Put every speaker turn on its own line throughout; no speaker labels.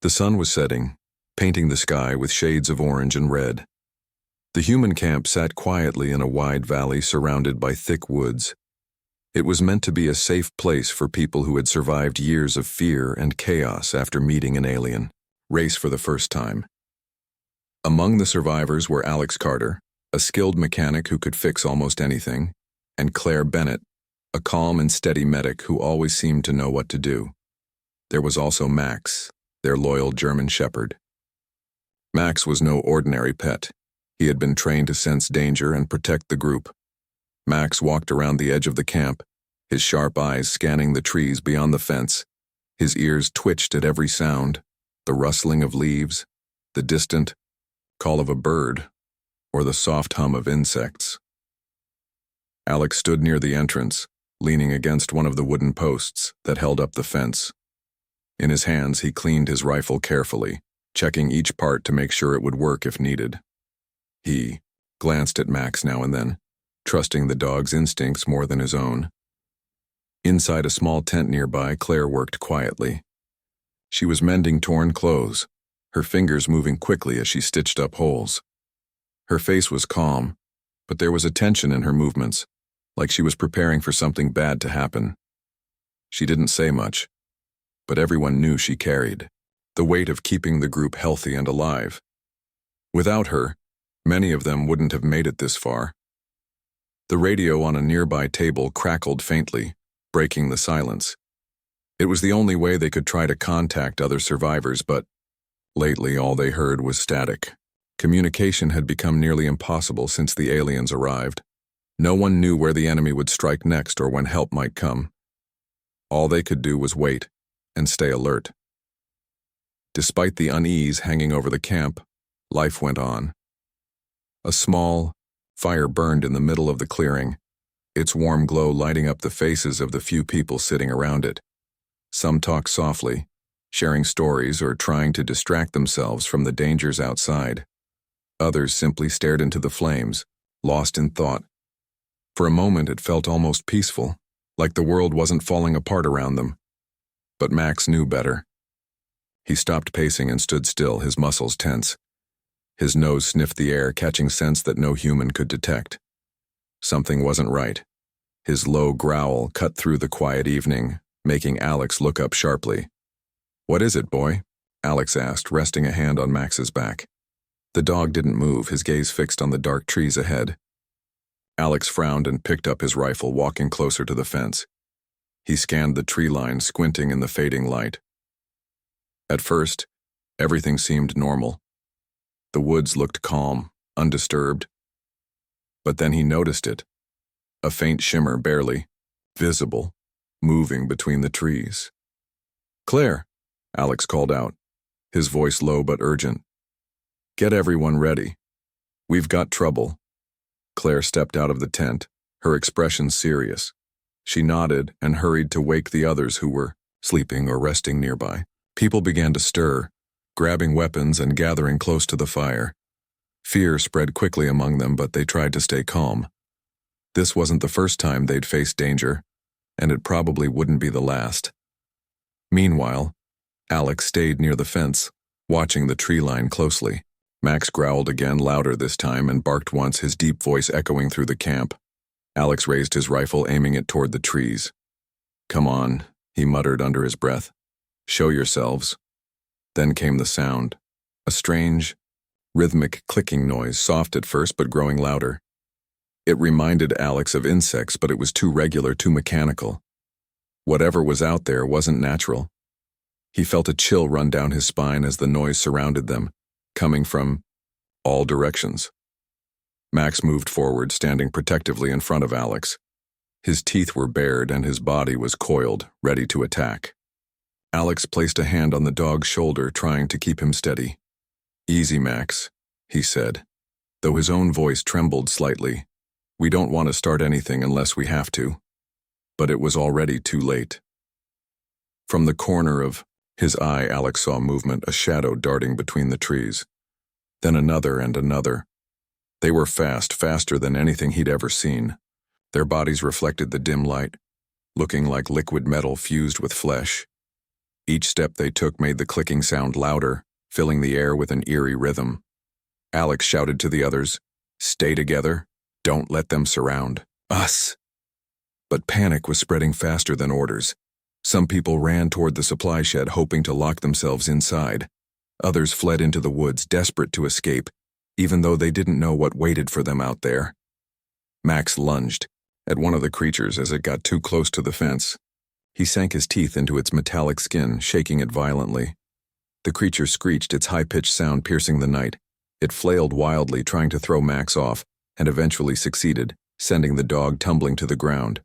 The sun was setting, painting the sky with shades of orange and red. The human camp sat quietly in a wide valley surrounded by thick woods. It was meant to be a safe place for people who had survived years of fear and chaos after meeting an alien race for the first time. Among the survivors were Alex Carter, a skilled mechanic who could fix almost anything, and Claire Bennett, a calm and steady medic who always seemed to know what to do. There was also Max, their loyal German shepherd. Max was no ordinary pet. He had been trained to sense danger and protect the group. Max walked around the edge of the camp, his sharp eyes scanning the trees beyond the fence. His ears twitched at every sound, the rustling of leaves, the distant call of a bird, or the soft hum of insects. Alex stood near the entrance, leaning against one of the wooden posts that held up the fence. In his hands, he cleaned his rifle carefully, checking each part to make sure it would work if needed. He glanced at Max now and then, trusting the dog's instincts more than his own. Inside a small tent nearby, Claire worked quietly. She was mending torn clothes, her fingers moving quickly as she stitched up holes. Her face was calm, but there was a tension in her movements, like she was preparing for something bad to happen. She didn't say much, but everyone knew she carried the weight of keeping the group healthy and alive. Without her, many of them wouldn't have made it this far. The radio on a nearby table crackled faintly, breaking the silence. It was the only way they could try to contact other survivors, but lately all they heard was static. Communication had become nearly impossible since the aliens arrived. No one knew where the enemy would strike next or when help might come. All they could do was wait and stay alert. Despite the unease hanging over the camp, life went on. A small fire burned in the middle of the clearing, its warm glow lighting up the faces of the few people sitting around it. Some talked softly, sharing stories or trying to distract themselves from the dangers outside. Others simply stared into the flames, lost in thought. For a moment it felt almost peaceful, like the world wasn't falling apart around them. But Max knew better. He stopped pacing and stood still, his muscles tense. His nose sniffed the air, catching scents that no human could detect. Something wasn't right. His low growl cut through the quiet evening, making Alex look up sharply. "What is it, boy?" Alex asked, resting a hand on Max's back. The dog didn't move, his gaze fixed on the dark trees ahead. Alex frowned and picked up his rifle, walking closer to the fence. He scanned the tree line, squinting in the fading light. At first, everything seemed normal. The woods looked calm, undisturbed. But then he noticed it. A faint shimmer, barely visible, moving between the trees. "Claire," Alex called out, his voice low but urgent. "Get everyone ready. We've got trouble." Claire stepped out of the tent, her expression serious. She nodded and hurried to wake the others who were sleeping or resting nearby. People began to stir, grabbing weapons and gathering close to the fire. Fear spread quickly among them, but they tried to stay calm. This wasn't the first time they'd faced danger, and it probably wouldn't be the last. Meanwhile, Alex stayed near the fence, watching the tree line closely. Max growled again, louder this time, and barked once, his deep voice echoing through the camp. Alex raised his rifle, aiming it toward the trees. "Come on," he muttered under his breath. "Show yourselves." Then came the sound, a strange, rhythmic clicking noise, soft at first but growing louder. It reminded Alex of insects, but it was too regular, too mechanical. Whatever was out there wasn't natural. He felt a chill run down his spine as the noise surrounded them, coming from all directions. Max moved forward, standing protectively in front of Alex. His teeth were bared and his body was coiled, ready to attack. Alex placed a hand on the dog's shoulder, trying to keep him steady. "Easy, Max," he said, though his own voice trembled slightly. "We don't want to start anything unless we have to." But it was already too late. From the corner of his eye, Alex saw movement, a shadow darting between the trees. Then another and another. They were fast, faster than anything he'd ever seen. Their bodies reflected the dim light, looking like liquid metal fused with flesh. Each step they took made the clicking sound louder, filling the air with an eerie rhythm. Alex shouted to the others, "Stay together. Don't let them surround us." But panic was spreading faster than orders. Some people ran toward the supply shed, hoping to lock themselves inside. Others fled into the woods, desperate to escape, even though they didn't know what waited for them out there. Max lunged at one of the creatures as it got too close to the fence. He sank his teeth into its metallic skin, shaking it violently. The creature screeched, its high-pitched sound piercing the night. It flailed wildly, trying to throw Max off, and eventually succeeded, sending the dog tumbling to the ground.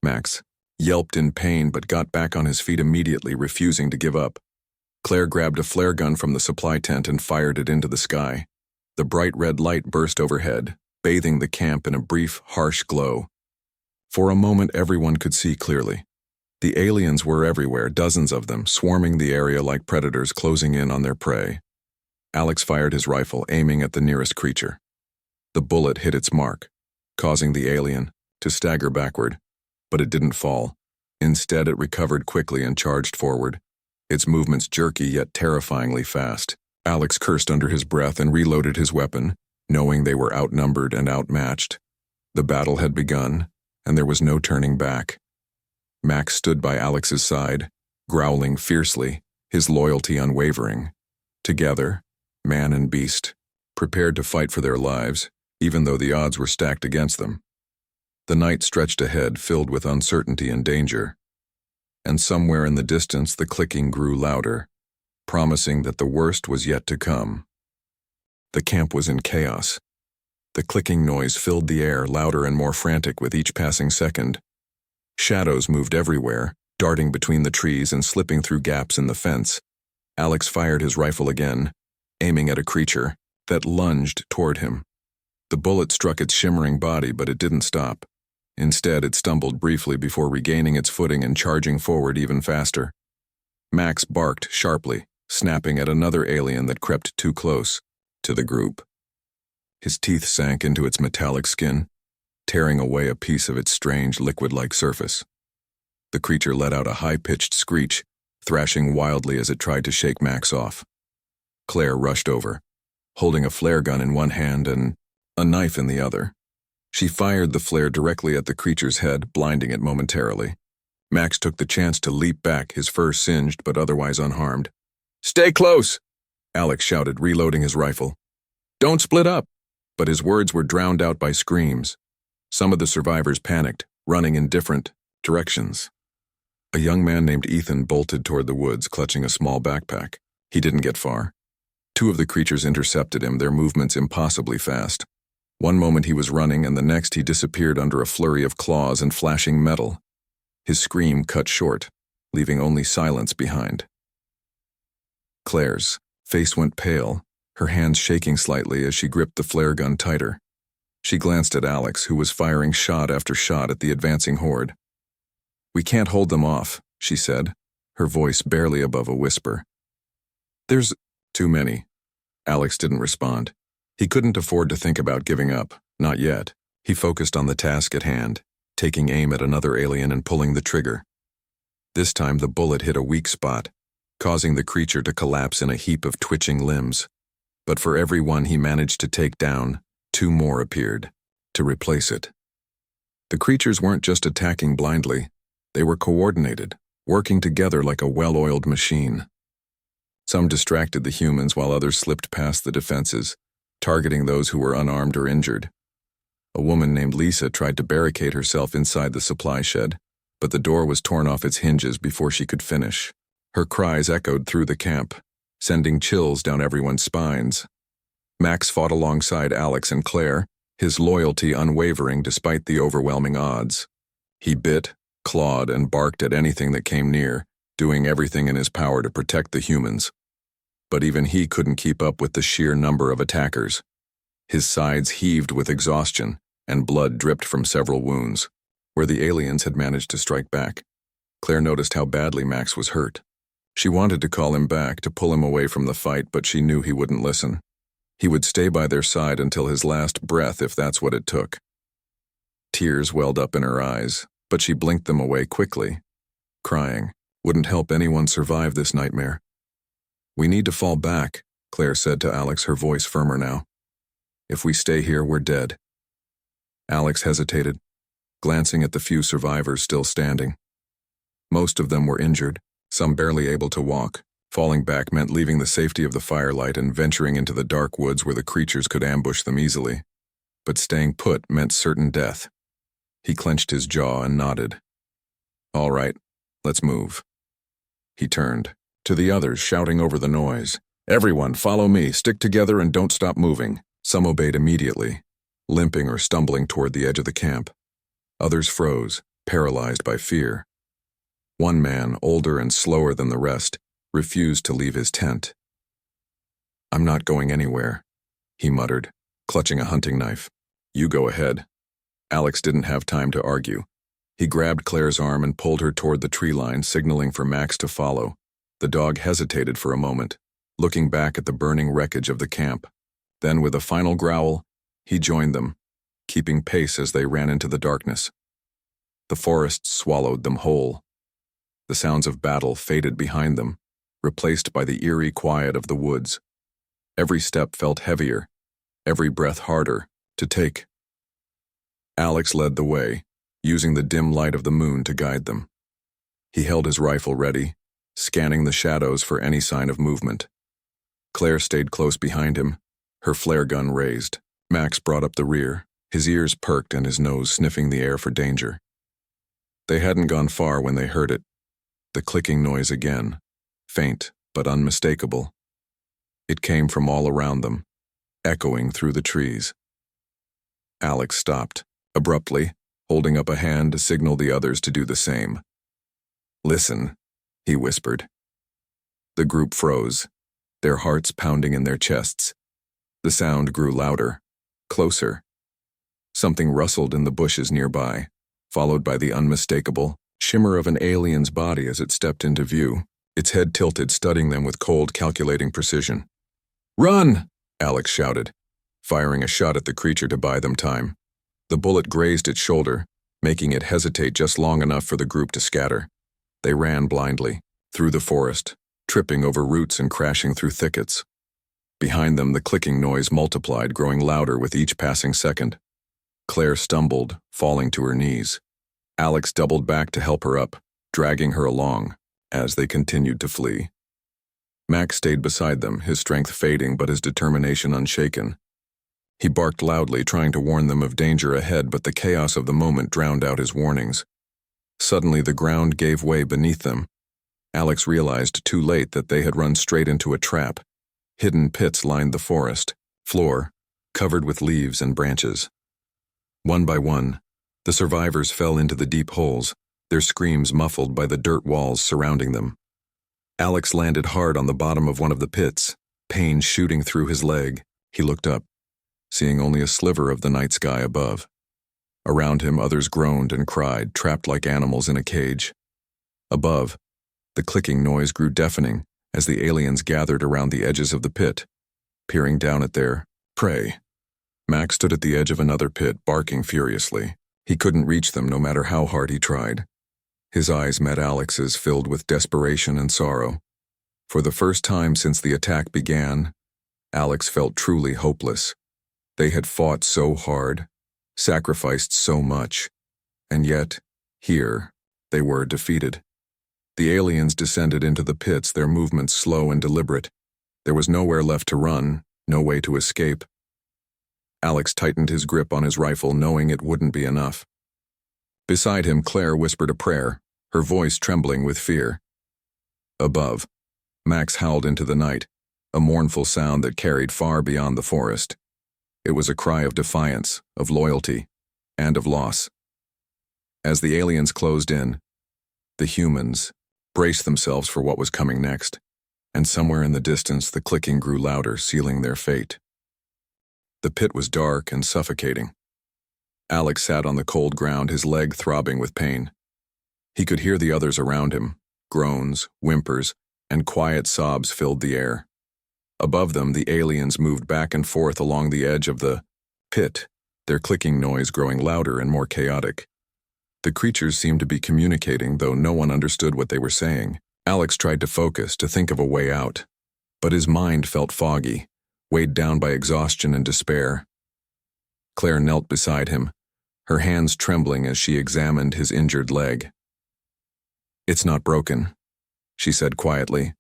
Max yelped in pain but got back on his feet immediately, refusing to give up. Claire grabbed a flare gun from the supply tent and fired it into the sky. The bright red light burst overhead, bathing the camp in a brief, harsh glow. For a moment, everyone could see clearly. The aliens were everywhere, dozens of them, swarming the area like predators closing in on their prey. Alex fired his rifle, aiming at the nearest creature. The bullet hit its mark, causing the alien to stagger backward, but it didn't fall. Instead, it recovered quickly and charged forward, its movements jerky yet terrifyingly fast. Alex cursed under his breath and reloaded his weapon, knowing they were outnumbered and outmatched. The battle had begun, and there was no turning back. Max stood by Alex's side, growling fiercely, his loyalty unwavering. Together, man and beast, prepared to fight for their lives, even though the odds were stacked against them. The night stretched ahead, filled with uncertainty and danger. And somewhere in the distance the clicking grew louder, promising that the worst was yet to come. The camp was in chaos. The clicking noise filled the air, louder and more frantic with each passing second. Shadows moved everywhere, darting between the trees and slipping through gaps in the fence. Alex fired his rifle again, aiming at a creature that lunged toward him. The bullet struck its shimmering body, but it didn't stop. Instead, it stumbled briefly before regaining its footing and charging forward even faster. Max barked sharply, snapping at another alien that crept too close to the group. His teeth sank into its metallic skin, tearing away a piece of its strange liquid-like surface. The creature let out a high-pitched screech, thrashing wildly as it tried to shake Max off. Claire rushed over, holding a flare gun in one hand and a knife in the other. She fired the flare directly at the creature's head, blinding it momentarily. Max took the chance to leap back, his fur singed but otherwise unharmed. "Stay close!" Alex shouted, reloading his rifle. "Don't split up!" But his words were drowned out by screams. Some of the survivors panicked, running in different directions. A young man named Ethan bolted toward the woods, clutching a small backpack. He didn't get far. Two of the creatures intercepted him, their movements impossibly fast. One moment he was running, and the next he disappeared under a flurry of claws and flashing metal. His scream cut short, leaving only silence behind. Claire's face went pale, her hands shaking slightly as she gripped the flare gun tighter. She glanced at Alex, who was firing shot after shot at the advancing horde. "We can't hold them off," she said, her voice barely above a whisper. "There's too many." Alex didn't respond. He couldn't afford to think about giving up, not yet. He focused on the task at hand, taking aim at another alien and pulling the trigger. This time the bullet hit a weak spot, causing the creature to collapse in a heap of twitching limbs. But for every one he managed to take down, two more appeared, to replace it. The creatures weren't just attacking blindly, they were coordinated, working together like a well-oiled machine. Some distracted the humans while others slipped past the defenses, targeting those who were unarmed or injured. A woman named Lisa tried to barricade herself inside the supply shed, but the door was torn off its hinges before she could finish. Her cries echoed through the camp, sending chills down everyone's spines. Max fought alongside Alex and Claire, his loyalty unwavering despite the overwhelming odds. He bit, clawed, and barked at anything that came near, doing everything in his power to protect the humans. But even he couldn't keep up with the sheer number of attackers. His sides heaved with exhaustion, and blood dripped from several wounds, where the aliens had managed to strike back. Claire noticed how badly Max was hurt. She wanted to call him back, to pull him away from the fight, but she knew he wouldn't listen. He would stay by their side until his last breath, if that's what it took. Tears welled up in her eyes, but she blinked them away quickly, crying, Wouldn't help anyone survive this nightmare. We need to fall back, Claire said to Alex, her voice firmer now. If we stay here, we're dead. Alex hesitated, glancing at the few survivors still standing. Most of them were injured, some barely able to walk. Falling back meant leaving the safety of the firelight and venturing into the dark woods where the creatures could ambush them easily. But staying put meant certain death. He clenched his jaw and nodded. All right, let's move. He turned to the others, shouting over the noise. Everyone, follow me, stick together and don't stop moving. Some obeyed immediately, limping or stumbling toward the edge of the camp. Others froze, paralyzed by fear. One man, older and slower than the rest, refused to leave his tent. I'm not going anywhere, he muttered, clutching a hunting knife. You go ahead. Alex didn't have time to argue. He grabbed Claire's arm and pulled her toward the tree line, signaling for Max to follow. The dog hesitated for a moment, looking back at the burning wreckage of the camp. Then, with a final growl, he joined them, keeping pace as they ran into the darkness. The forest swallowed them whole. The sounds of battle faded behind them, replaced by the eerie quiet of the woods. Every step felt heavier, every breath harder to take. Alex led the way, using the dim light of the moon to guide them. He held his rifle ready, scanning the shadows for any sign of movement. Claire stayed close behind him, her flare gun raised. Max brought up the rear, his ears perked and his nose sniffing the air for danger. They hadn't gone far when they heard it, the clicking noise again, faint but unmistakable. It came from all around them, echoing through the trees. Alex stopped, abruptly, holding up a hand to signal the others to do the same. Listen, he whispered. The group froze, their hearts pounding in their chests. The sound grew louder, closer. Something rustled in the bushes nearby, followed by the unmistakable shimmer of an alien's body as it stepped into view, its head tilted, studying them with cold, calculating precision. Run! Alex shouted, firing a shot at the creature to buy them time. The bullet grazed its shoulder, making it hesitate just long enough for the group to scatter. They ran blindly, through the forest, tripping over roots and crashing through thickets. Behind them, the clicking noise multiplied, growing louder with each passing second. Claire stumbled, falling to her knees. Alex doubled back to help her up, dragging her along, as they continued to flee. Max stayed beside them, his strength fading but his determination unshaken. He barked loudly, trying to warn them of danger ahead, but the chaos of the moment drowned out his warnings. Suddenly, the ground gave way beneath them. Alex realized too late that they had run straight into a trap. Hidden pits lined the forest floor, covered with leaves and branches. One by one, the survivors fell into the deep holes, their screams muffled by the dirt walls surrounding them. Alex landed hard on the bottom of one of the pits, pain shooting through his leg. He looked up, seeing only a sliver of the night sky above. Around him, others groaned and cried, trapped like animals in a cage. Above, the clicking noise grew deafening as the aliens gathered around the edges of the pit, peering down at their prey. Max stood at the edge of another pit, barking furiously. He couldn't reach them no matter how hard he tried. His eyes met Alex's, filled with desperation and sorrow. For the first time since the attack began, Alex felt truly hopeless. They had fought so hard, sacrificed so much, and yet, here, they were defeated. The aliens descended into the pits, their movements slow and deliberate. There was nowhere left to run, no way to escape. Alex tightened his grip on his rifle, knowing it wouldn't be enough. Beside him, Claire whispered a prayer, her voice trembling with fear. Above, Max howled into the night, a mournful sound that carried far beyond the forest. It was a cry of defiance, of loyalty, and of loss. As the aliens closed in, the humans braced themselves for what was coming next, and somewhere in the distance the clicking grew louder, sealing their fate. The pit was dark and suffocating. Alex sat on the cold ground, his leg throbbing with pain. He could hear the others around him. Groans, whimpers, and quiet sobs filled the air. Above them, the aliens moved back and forth along the edge of the pit, their clicking noise growing louder and more chaotic. The creatures seemed to be communicating, though no one understood what they were saying. Alex tried to focus, to think of a way out. But his mind felt foggy, weighed down by exhaustion and despair. Claire knelt beside him, her hands trembling as she examined his injured leg. "It's not broken," she said quietly.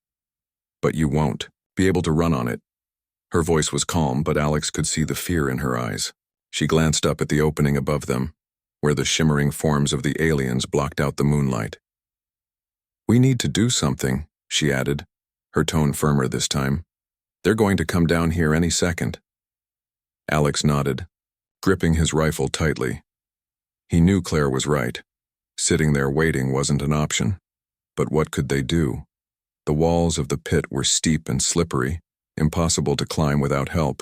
"But you won't be able to run on it." Her voice was calm, but Alex could see the fear in her eyes. She glanced up at the opening above them, where the shimmering forms of the aliens blocked out the moonlight. "We need to do something," she added, her tone firmer this time. "They're going to come down here any second." Alex nodded, gripping his rifle tightly. He knew Claire was right. Sitting there waiting wasn't an option. But what could they do? The walls of the pit were steep and slippery, impossible to climb without help.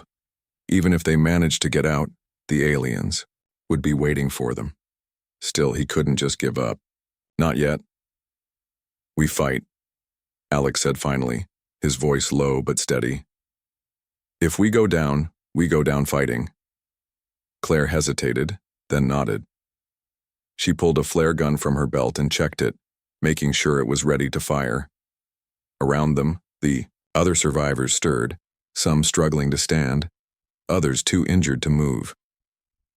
Even if they managed to get out, the aliens would be waiting for them. Still, he couldn't just give up. Not yet. "We fight," Alex said finally, his voice low but steady. "If we go down fighting." Claire hesitated, then nodded. She pulled a flare gun from her belt and checked it, making sure it was ready to fire. Around them, the other survivors stirred, some struggling to stand, others too injured to move.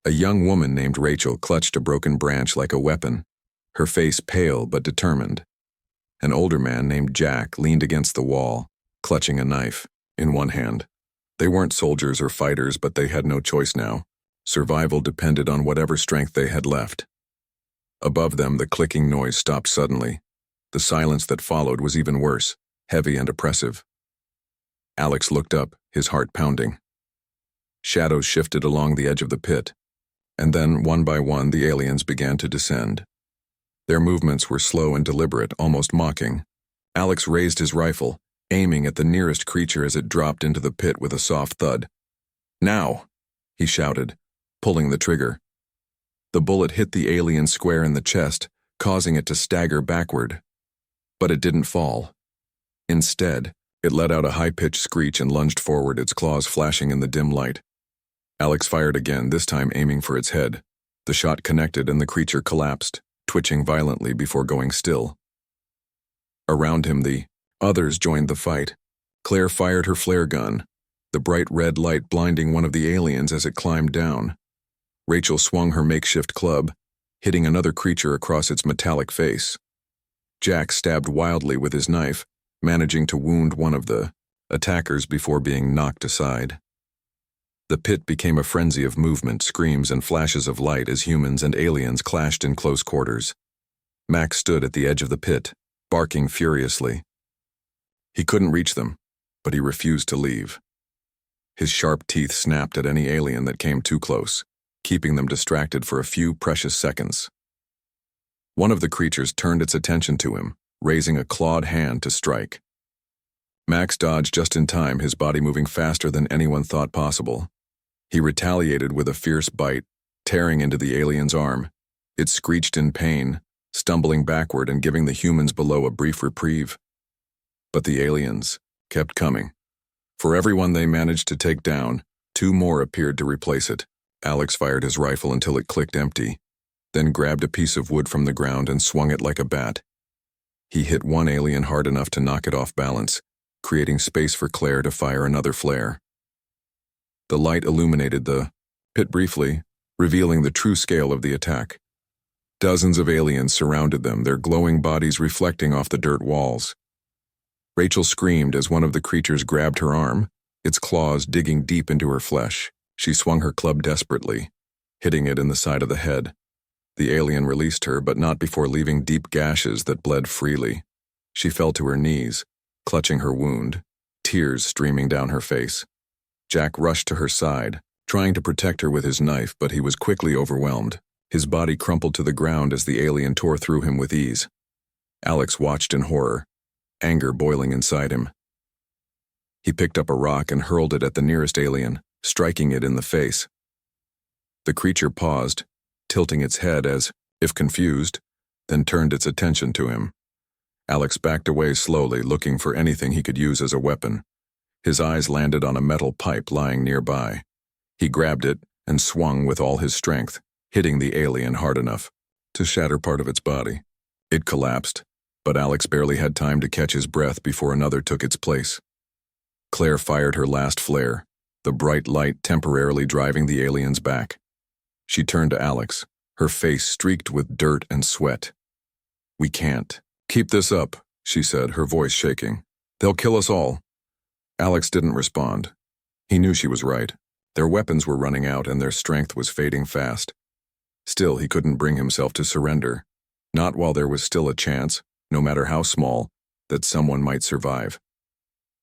A young woman named Rachel clutched a broken branch like a weapon, her face pale but determined. An older man named Jack leaned against the wall, clutching a knife in one hand. They weren't soldiers or fighters, but they had no choice now. Survival depended on whatever strength they had left. Above them, the clicking noise stopped suddenly. The silence that followed was even worse, heavy and oppressive. Alex looked up, his heart pounding. Shadows shifted along the edge of the pit, and then, one by one, the aliens began to descend. Their movements were slow and deliberate, almost mocking. Alex raised his rifle, aiming at the nearest creature as it dropped into the pit with a soft thud. "Now!" he shouted, pulling the trigger. The bullet hit the alien square in the chest, causing it to stagger backward. But it didn't fall. Instead, it let out a high-pitched screech and lunged forward, its claws flashing in the dim light. Alex fired again, this time aiming for its head. The shot connected and the creature collapsed, twitching violently before going still. Around him, the others joined the fight. Claire fired her flare gun, the bright red light blinding one of the aliens as it climbed down. Rachel swung her makeshift club, hitting another creature across its metallic face. Jack stabbed wildly with his knife, managing to wound one of the attackers before being knocked aside. The pit became a frenzy of movement, screams, and flashes of light as humans and aliens clashed in close quarters. Max stood at the edge of the pit, barking furiously. He couldn't reach them, but he refused to leave. His sharp teeth snapped at any alien that came too close, keeping them distracted for a few precious seconds. One of the creatures turned its attention to him, raising a clawed hand to strike. Max dodged just in time, his body moving faster than anyone thought possible. He retaliated with a fierce bite, tearing into the alien's arm. It screeched in pain, stumbling backward and giving the humans below a brief reprieve. But the aliens kept coming. For every one they managed to take down, 2 more appeared to replace it. Alex fired his rifle until it clicked empty, then grabbed a piece of wood from the ground and swung it like a bat. He hit one alien hard enough to knock it off balance, creating space for Claire to fire another flare. The light illuminated the pit briefly, revealing the true scale of the attack. Dozens of aliens surrounded them, their glowing bodies reflecting off the dirt walls. Rachel screamed as one of the creatures grabbed her arm, its claws digging deep into her flesh. She swung her club desperately, hitting it in the side of the head. The alien released her, but not before leaving deep gashes that bled freely. She fell to her knees, clutching her wound, tears streaming down her face. Jack rushed to her side, trying to protect her with his knife, but he was quickly overwhelmed. His body crumpled to the ground as the alien tore through him with ease. Alex watched in horror, anger boiling inside him. He picked up a rock and hurled it at the nearest alien, striking it in the face. The creature paused, tilting its head as, if confused, then turned its attention to him. Alex backed away slowly, looking for anything he could use as a weapon. His eyes landed on a metal pipe lying nearby. He grabbed it and swung with all his strength, hitting the alien hard enough. to shatter part of its body. It collapsed, but Alex barely had time to catch his breath before another took its place. Claire fired her last flare, the bright light temporarily driving the aliens back. She turned to Alex, her face streaked with dirt and sweat. "We can't. Keep this up," she said, her voice shaking. "They'll kill us all." Alex didn't respond. He knew she was right. Their weapons were running out and their strength was fading fast. Still, he couldn't bring himself to surrender, not while there was still a chance, no matter how small, that someone might survive.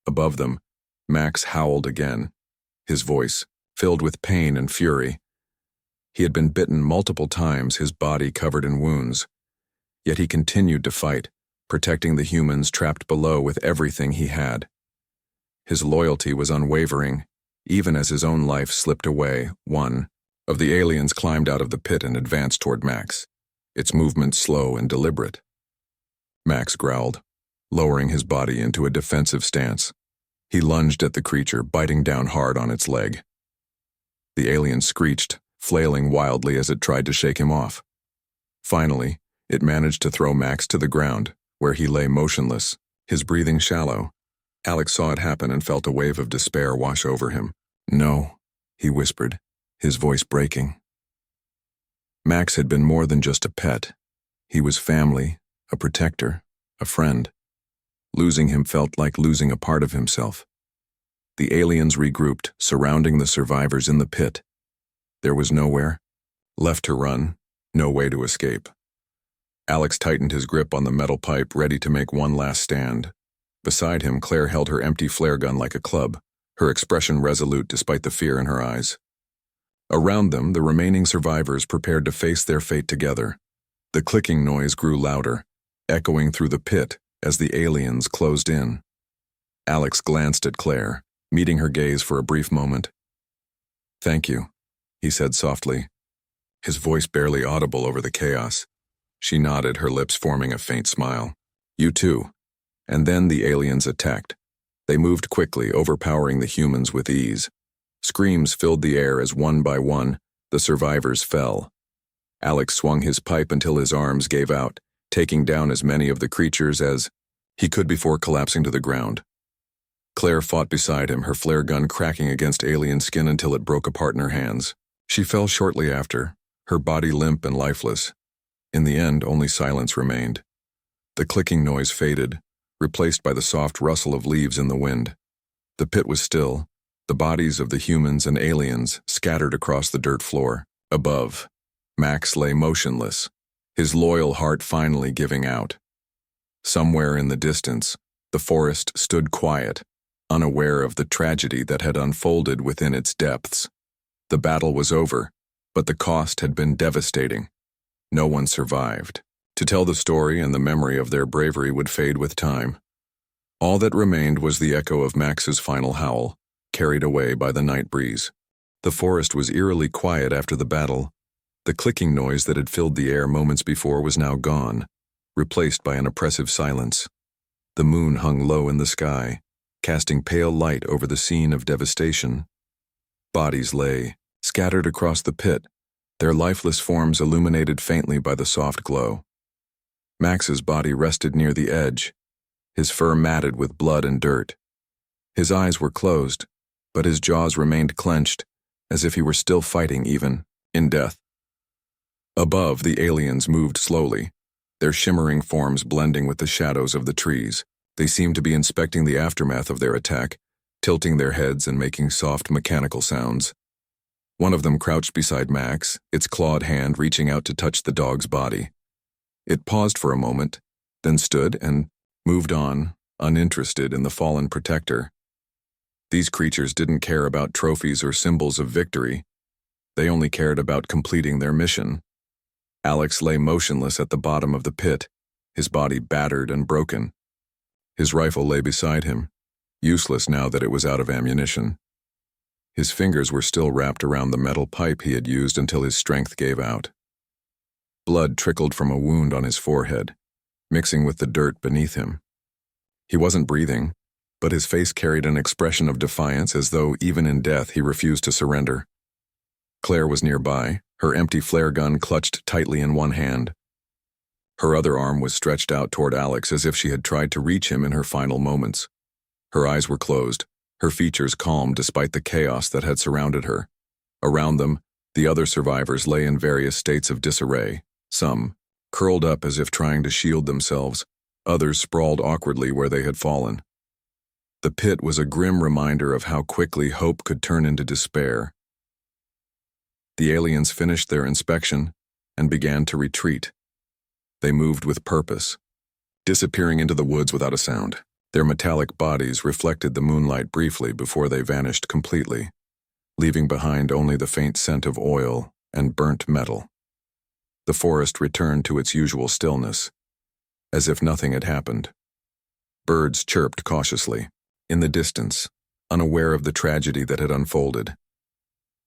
Above them, Max howled again, his voice filled with pain and fury. He had been bitten multiple times, his body covered in wounds. Yet he continued to fight, protecting the humans trapped below with everything he had. His loyalty was unwavering, even as his own life slipped away. One of the aliens climbed out of the pit and advanced toward Max, its movement slow and deliberate. Max growled, lowering his body into a defensive stance. He lunged at the creature, biting down hard on its leg. The alien screeched, flailing wildly as it tried to shake him off. Finally, it managed to throw Max to the ground, where he lay motionless, his breathing shallow. Alex saw it happen and felt a wave of despair wash over him. "No," he whispered, his voice breaking. Max had been more than just a pet. He was family, a protector, a friend. Losing him felt like losing a part of himself. The aliens regrouped, surrounding the survivors in the pit. There was nowhere left to run, no way to escape. Alex tightened his grip on the metal pipe, ready to make one last stand. Beside him, Claire held her empty flare gun like a club, her expression resolute despite the fear in her eyes. Around them, the remaining survivors prepared to face their fate together. The clicking noise grew louder, echoing through the pit as the aliens closed in. Alex glanced at Claire, meeting her gaze for a brief moment. "Thank you," he said softly, his voice barely audible over the chaos. She nodded, her lips forming a faint smile. "You too." And then the aliens attacked. They moved quickly, overpowering the humans with ease. Screams filled the air as one by one, the survivors fell. Alex swung his pipe until his arms gave out, taking down as many of the creatures as he could before collapsing to the ground. Claire fought beside him, her flare gun cracking against alien skin until it broke apart in her hands. She fell shortly after, her body limp and lifeless. In the end, only silence remained. The clicking noise faded, replaced by the soft rustle of leaves in the wind. The pit was still, the bodies of the humans and aliens scattered across the dirt floor. Above, Max lay motionless, his loyal heart finally giving out. Somewhere in the distance, the forest stood quiet, unaware of the tragedy that had unfolded within its depths. The battle was over, but the cost had been devastating. No one survived. To tell the story and the memory of their bravery would fade with time. All that remained was the echo of Max's final howl, carried away by the night breeze. The forest was eerily quiet after the battle. The clicking noise that had filled the air moments before was now gone, replaced by an oppressive silence. The moon hung low in the sky, casting pale light over the scene of devastation. Bodies lay, scattered across the pit, their lifeless forms illuminated faintly by the soft glow. Max's body rested near the edge, his fur matted with blood and dirt. His eyes were closed, but his jaws remained clenched, as if he were still fighting even in death. Above, the aliens moved slowly, their shimmering forms blending with the shadows of the trees. They seemed to be inspecting the aftermath of their attack, tilting their heads and making soft mechanical sounds. One of them crouched beside Max, its clawed hand reaching out to touch the dog's body. It paused for a moment, then stood and moved on, uninterested in the fallen protector. These creatures didn't care about trophies or symbols of victory. They only cared about completing their mission. Alex lay motionless at the bottom of the pit, his body battered and broken. His rifle lay beside him, useless now that it was out of ammunition. His fingers were still wrapped around the metal pipe he had used until his strength gave out. Blood trickled from a wound on his forehead, mixing with the dirt beneath him. He wasn't breathing, but his face carried an expression of defiance as though even in death he refused to surrender. Claire was nearby, her empty flare gun clutched tightly in one hand, Her other arm was stretched out toward Alex as if she had tried to reach him in her final moments. Her eyes were closed, her features calm despite the chaos that had surrounded her. Around them, the other survivors lay in various states of disarray, some curled up as if trying to shield themselves, others sprawled awkwardly where they had fallen. The pit was a grim reminder of how quickly hope could turn into despair. The aliens finished their inspection and began to retreat. They moved with purpose, disappearing into the woods without a sound. Their metallic bodies reflected the moonlight briefly before they vanished completely, leaving behind only the faint scent of oil and burnt metal. The forest returned to its usual stillness, as if nothing had happened. Birds chirped cautiously, in the distance, unaware of the tragedy that had unfolded.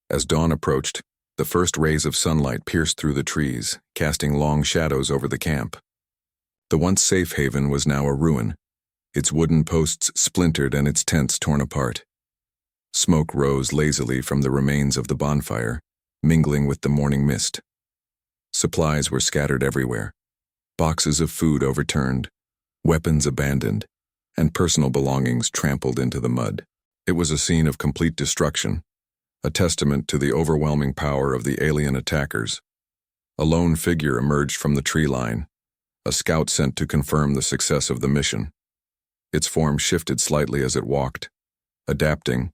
As dawn approached, the first rays of sunlight pierced through the trees, casting long shadows over the camp. The once safe haven was now a ruin, its wooden posts splintered and its tents torn apart. Smoke rose lazily from the remains of the bonfire, mingling with the morning mist. Supplies were scattered everywhere, boxes of food overturned, weapons abandoned, and personal belongings trampled into the mud. It was a scene of complete destruction, a testament to the overwhelming power of the alien attackers. A lone figure emerged from the tree line, a scout sent to confirm the success of the mission. Its form shifted slightly as it walked, adapting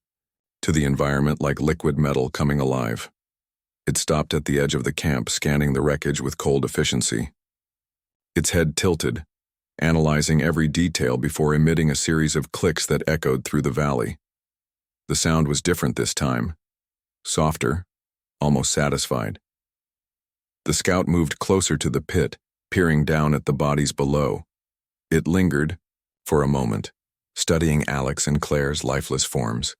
to the environment like liquid metal coming alive. It stopped at the edge of the camp, scanning the wreckage with cold efficiency. Its head tilted, analyzing every detail before emitting a series of clicks that echoed through the valley. The sound was different this time, softer, almost satisfied. The scout moved closer to the pit, peering down at the bodies below. It lingered, for a moment, studying Alex and Claire's lifeless forms.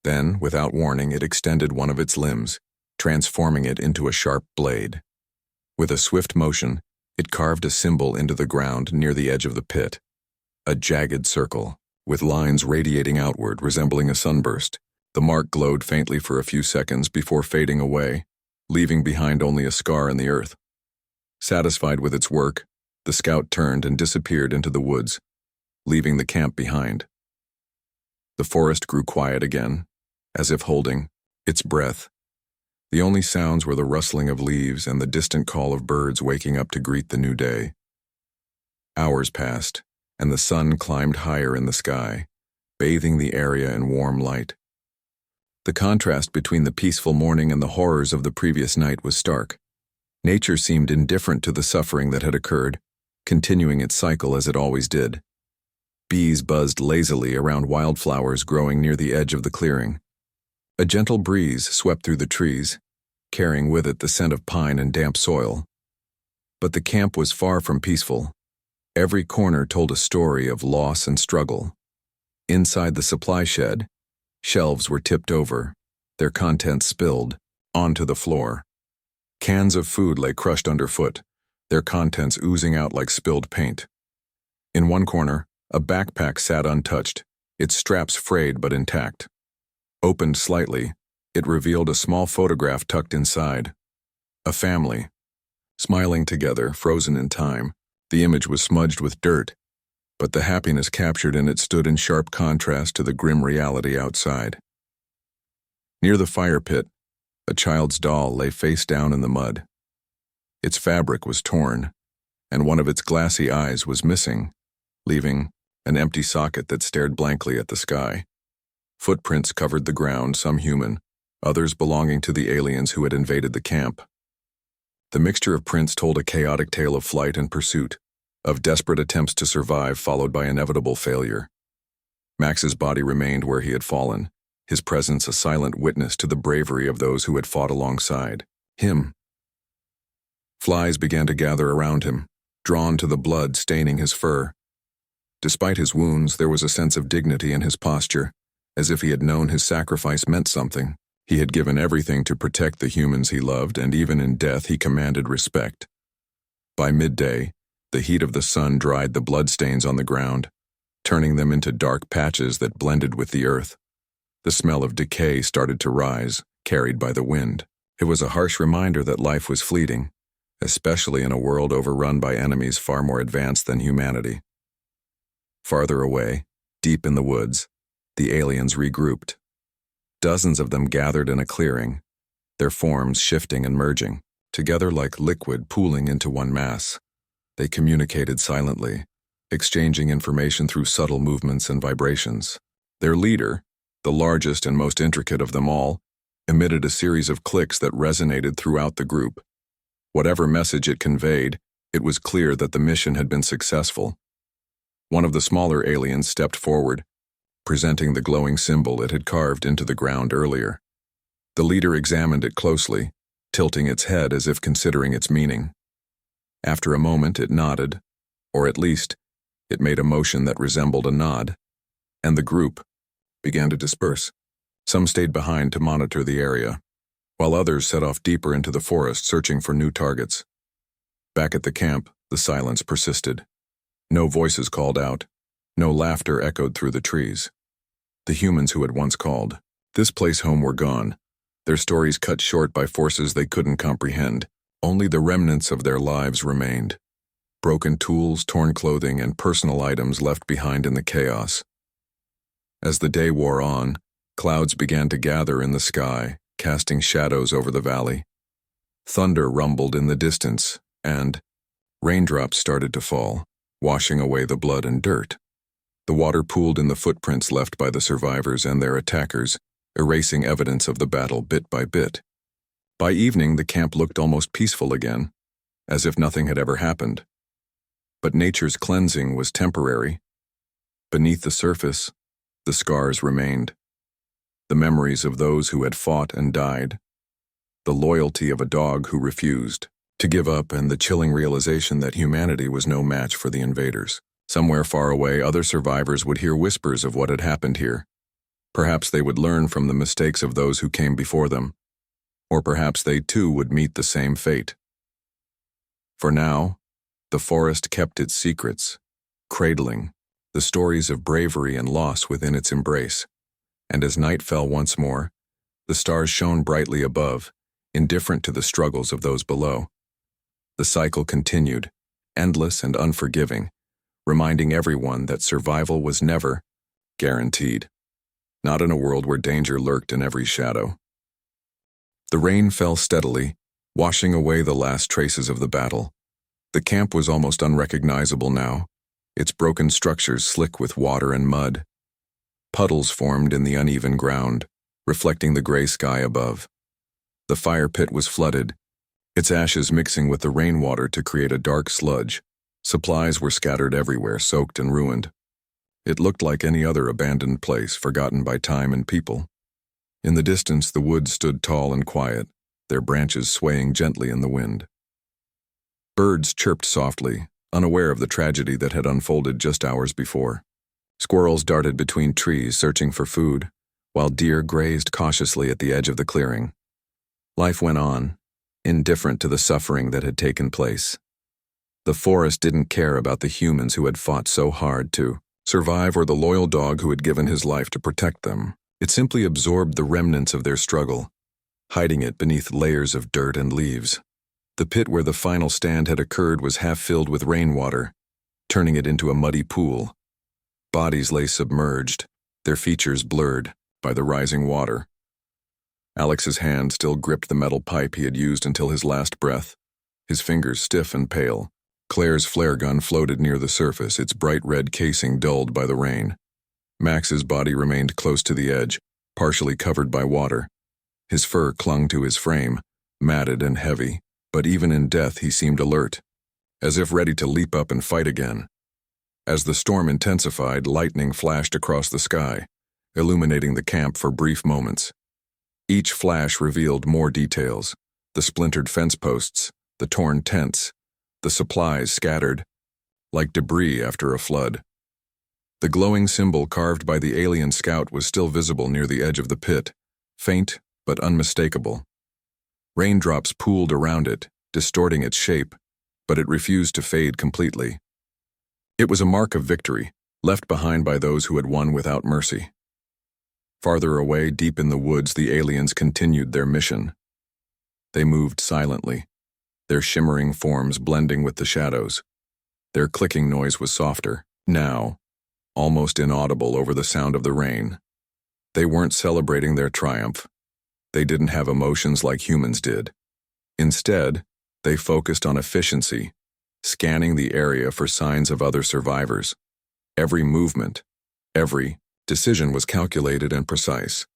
Then, without warning, it extended one of its limbs, transforming it into a sharp blade. With a swift motion, it carved a symbol into the ground near the edge of the pit, a jagged circle, with lines radiating outward resembling a sunburst. The mark glowed faintly for a few seconds before fading away, leaving behind only a scar in the earth. Satisfied with its work, the scout turned and disappeared into the woods, leaving the camp behind. The forest grew quiet again, as if holding its breath. The only sounds were the rustling of leaves and the distant call of birds waking up to greet the new day. Hours passed, and the sun climbed higher in the sky, bathing the area in warm light. The contrast between the peaceful morning and the horrors of the previous night was stark. Nature seemed indifferent to the suffering that had occurred, continuing its cycle as it always did. Bees buzzed lazily around wildflowers growing near the edge of the clearing. A gentle breeze swept through the trees, carrying with it the scent of pine and damp soil. But the camp was far from peaceful. Every corner told a story of loss and struggle. Inside the supply shed, shelves were tipped over, their contents spilled onto the floor. Cans of food lay crushed underfoot, their contents oozing out like spilled paint. In one corner, a backpack sat untouched, its straps frayed but intact. Opened slightly, it revealed a small photograph tucked inside. A family, smiling together, frozen in time. The image was smudged with dirt, but the happiness captured in it stood in sharp contrast to the grim reality outside. Near the fire pit, a child's doll lay face down in the mud. Its fabric was torn, and one of its glassy eyes was missing, leaving an empty socket that stared blankly at the sky. Footprints covered the ground, some human, others belonging to the aliens who had invaded the camp. The mixture of prints told a chaotic tale of flight and pursuit, of desperate attempts to survive followed by inevitable failure. Max's body remained where he had fallen, his presence a silent witness to the bravery of those who had fought alongside him. Flies began to gather around him, drawn to the blood staining his fur. Despite his wounds, there was a sense of dignity in his posture, as if he had known his sacrifice meant something. He had given everything to protect the humans he loved, and even in death he commanded respect. By midday, the heat of the sun dried the bloodstains on the ground, turning them into dark patches that blended with the earth. The smell of decay started to rise, carried by the wind. It was a harsh reminder that life was fleeting, especially in a world overrun by enemies far more advanced than humanity. Farther away, deep in the woods, the aliens regrouped. Dozens of them gathered in a clearing, their forms shifting and merging, together like liquid pooling into one mass. They communicated silently, exchanging information through subtle movements and vibrations. Their leader, the largest and most intricate of them all, emitted a series of clicks that resonated throughout the group. Whatever message it conveyed, it was clear that the mission had been successful. One of the smaller aliens stepped forward, presenting the glowing symbol it had carved into the ground earlier. The leader examined it closely, tilting its head as if considering its meaning. After a moment, it nodded, or at least, it made a motion that resembled a nod, and the group began to disperse. Some stayed behind to monitor the area, while others set off deeper into the forest searching for new targets. Back at the camp, the silence persisted. No voices called out, no laughter echoed through the trees. The humans who had once called this place home were gone, their stories cut short by forces they couldn't comprehend. Only the remnants of their lives remained. Broken tools, torn clothing, and personal items left behind in the chaos. As the day wore on, clouds began to gather in the sky, casting shadows over the valley. Thunder rumbled in the distance, and raindrops started to fall, washing away the blood and dirt. The water pooled in the footprints left by the survivors and their attackers, erasing evidence of the battle bit by bit. By evening, the camp looked almost peaceful again, as if nothing had ever happened. But nature's cleansing was temporary. Beneath the surface, the scars remained. The memories of those who had fought and died. The loyalty of a dog who refused to give up, and the chilling realization that humanity was no match for the invaders. Somewhere far away, other survivors would hear whispers of what had happened here. Perhaps they would learn from the mistakes of those who came before them. Or perhaps they too would meet the same fate. For now, the forest kept its secrets, cradling the stories of bravery and loss within its embrace. And as night fell once more, the stars shone brightly above, indifferent to the struggles of those below. The cycle continued, endless and unforgiving, reminding everyone that survival was never guaranteed, not in a world where danger lurked in every shadow. The rain fell steadily, washing away the last traces of the battle. The camp was almost unrecognizable now, its broken structures slick with water and mud. Puddles formed in the uneven ground, reflecting the gray sky above. The fire pit was flooded, its ashes mixing with the rainwater to create a dark sludge. Supplies were scattered everywhere, soaked and ruined. It looked like any other abandoned place, forgotten by time and people. In the distance, the woods stood tall and quiet, their branches swaying gently in the wind. Birds chirped softly, unaware of the tragedy that had unfolded just hours before. Squirrels darted between trees, searching for food, while deer grazed cautiously at the edge of the clearing. Life went on, indifferent to the suffering that had taken place. The forest didn't care about the humans who had fought so hard to survive or the loyal dog who had given his life to protect them. It simply absorbed the remnants of their struggle, hiding it beneath layers of dirt and leaves. The pit where the final stand had occurred was half filled with rainwater, turning it into a muddy pool. Bodies lay submerged, their features blurred by the rising water. Alex's hand still gripped the metal pipe he had used until his last breath, his fingers stiff and pale. Claire's flare gun floated near the surface, its bright red casing dulled by the rain. Max's body remained close to the edge, partially covered by water. His fur clung to his frame, matted and heavy, but even in death he seemed alert, as if ready to leap up and fight again. As the storm intensified, lightning flashed across the sky, illuminating the camp for brief moments. Each flash revealed more details: the splintered fence posts, the torn tents, the supplies scattered like debris after a flood. The glowing symbol carved by the alien scout was still visible near the edge of the pit, faint but unmistakable. Raindrops pooled around it, distorting its shape, but it refused to fade completely. It was a mark of victory, left behind by those who had won without mercy. Farther away, deep in the woods, the aliens continued their mission. They moved silently, their shimmering forms blending with the shadows. Their clicking noise was softer, now, almost inaudible over the sound of the rain. They weren't celebrating their triumph. They didn't have emotions like humans did. Instead, they focused on efficiency, scanning the area for signs of other survivors. Every movement, every decision was calculated and precise.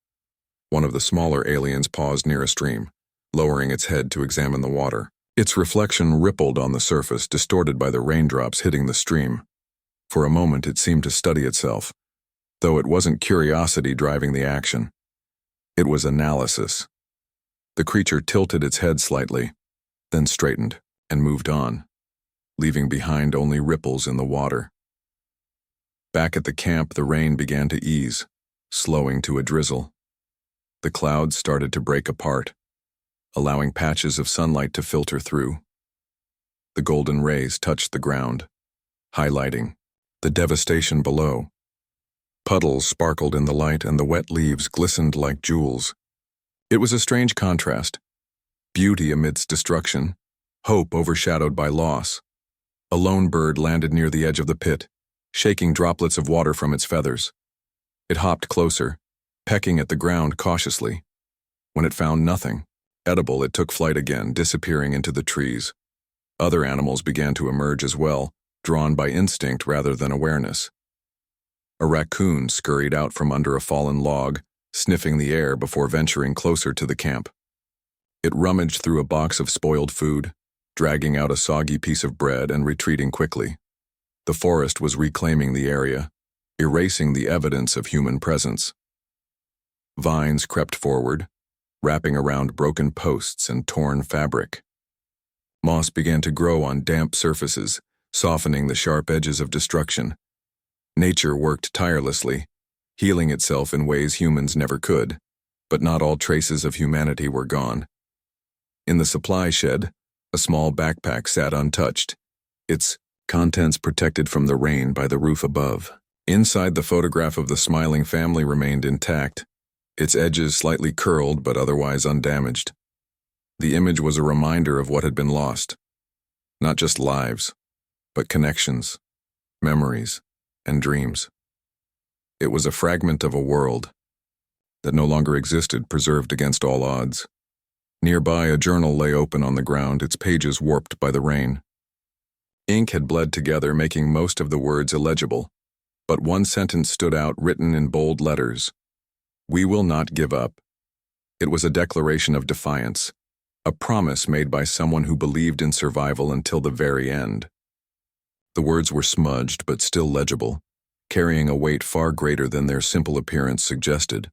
One of the smaller aliens paused near a stream, lowering its head to examine the water. Its reflection rippled on the surface, distorted by the raindrops hitting the stream. For a moment it seemed to study itself, though it wasn't curiosity driving the action. It was analysis. The creature tilted its head slightly, then straightened and moved on, leaving behind only ripples in the water. Back at the camp, the rain began to ease, slowing to a drizzle. The clouds started to break apart, allowing patches of sunlight to filter through. The golden rays touched the ground, highlighting the devastation below. Puddles sparkled in the light and the wet leaves glistened like jewels. It was a strange contrast. Beauty amidst destruction, hope overshadowed by loss. A lone bird landed near the edge of the pit, shaking droplets of water from its feathers. It hopped closer, pecking at the ground cautiously. When it found nothing edible, it took flight again, disappearing into the trees. Other animals began to emerge as well, drawn by instinct rather than awareness. A raccoon scurried out from under a fallen log, sniffing the air before venturing closer to the camp. It rummaged through a box of spoiled food, dragging out a soggy piece of bread and retreating quickly. The forest was reclaiming the area, erasing the evidence of human presence. Vines crept forward, wrapping around broken posts and torn fabric. Moss began to grow on damp surfaces, softening the sharp edges of destruction. Nature worked tirelessly, healing itself in ways humans never could, but not all traces of humanity were gone. In the supply shed, a small backpack sat untouched, its contents protected from the rain by the roof above. Inside, the photograph of the smiling family remained intact, its edges slightly curled but otherwise undamaged. The image was a reminder of what had been lost. Not just lives, but connections, memories, and dreams. It was a fragment of a world that no longer existed, preserved against all odds. Nearby, a journal lay open on the ground, its pages warped by the rain. Ink had bled together, making most of the words illegible, but one sentence stood out, written in bold letters. "We will not give up." It was a declaration of defiance, a promise made by someone who believed in survival until the very end. The words were smudged but still legible, carrying a weight far greater than their simple appearance suggested.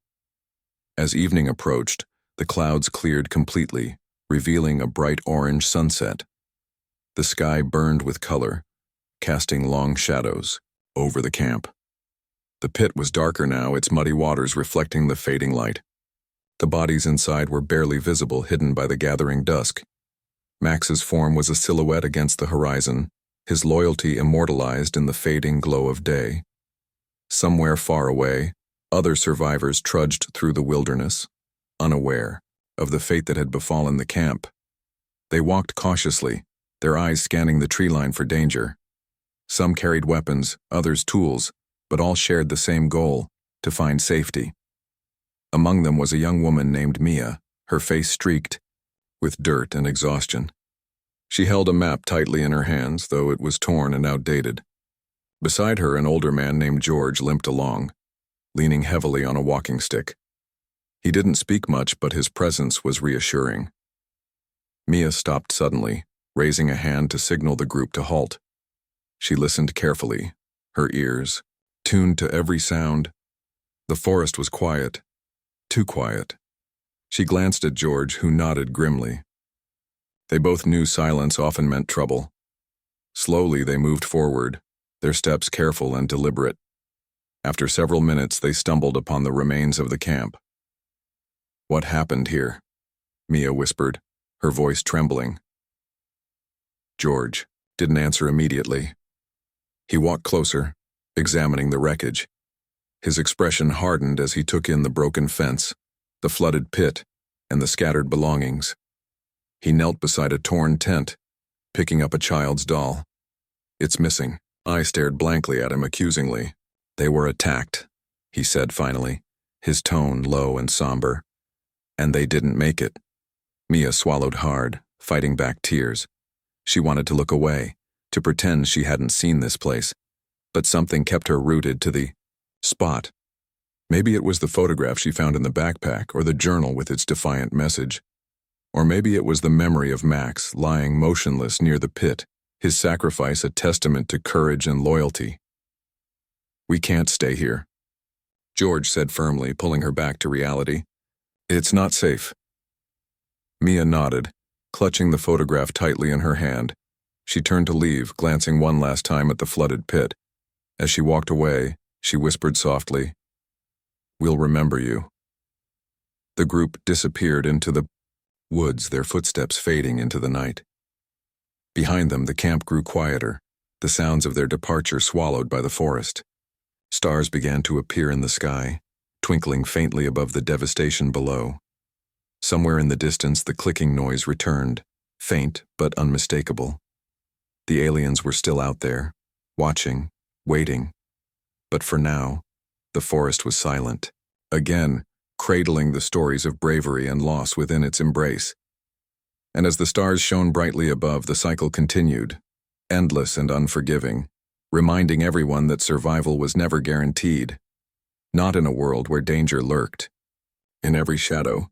As evening approached, the clouds cleared completely, revealing a bright orange sunset. The sky burned with color, casting long shadows over the camp. The pit was darker now, its muddy waters reflecting the fading light. The bodies inside were barely visible, hidden by the gathering dusk. Max's form was a silhouette against the horizon, his loyalty immortalized in the fading glow of day. Somewhere far away, other survivors trudged through the wilderness, unaware of the fate that had befallen the camp. They walked cautiously, their eyes scanning the tree line for danger. Some carried weapons, others tools, but all shared the same goal, to find safety. Among them was a young woman named Mia, her face streaked with dirt and exhaustion. She held a map tightly in her hands, though it was torn and outdated. Beside her, an older man named George limped along, leaning heavily on a walking stick. He didn't speak much, but his presence was reassuring. Mia stopped suddenly, raising a hand to signal the group to halt. She listened carefully, her ears tuned to every sound. The forest was quiet, too quiet. She glanced at George, who nodded grimly. They both knew silence often meant trouble. Slowly they moved forward, their steps careful and deliberate. After several minutes, they stumbled upon the remains of the camp. "What happened here?" Mia whispered, her voice trembling. George didn't answer immediately. He walked closer, examining the wreckage. His expression hardened as he took in the broken fence, the flooded pit, and the scattered belongings. He knelt beside a torn tent, picking up a child's doll. "It's missing." I stared blankly at him accusingly. "They were attacked," he said finally, his tone low and somber. "And they didn't make it." Mia swallowed hard, fighting back tears. She wanted to look away, to pretend she hadn't seen this place, but something kept her rooted to the spot. Maybe it was the photograph she found in the backpack or the journal with its defiant message. Or maybe it was the memory of Max lying motionless near the pit, his sacrifice a testament to courage and loyalty. "We can't stay here," George said firmly, pulling her back to reality. "It's not safe." Mia nodded, clutching the photograph tightly in her hand. She turned to leave, glancing one last time at the flooded pit. As she walked away, she whispered softly, "We'll remember you." The group disappeared into the woods, their footsteps fading into the night. Behind them, the camp grew quieter, the sounds of their departure swallowed by the forest. Stars began to appear in the sky, twinkling faintly above the devastation below. Somewhere in the distance, the clicking noise returned, faint but unmistakable. The aliens were still out there, watching, waiting. But for now, the forest was silent, again cradling the stories of bravery and loss within its embrace. And as the stars shone brightly above, the cycle continued, endless and unforgiving, reminding everyone that survival was never guaranteed. Not in a world where danger lurked. In every shadow,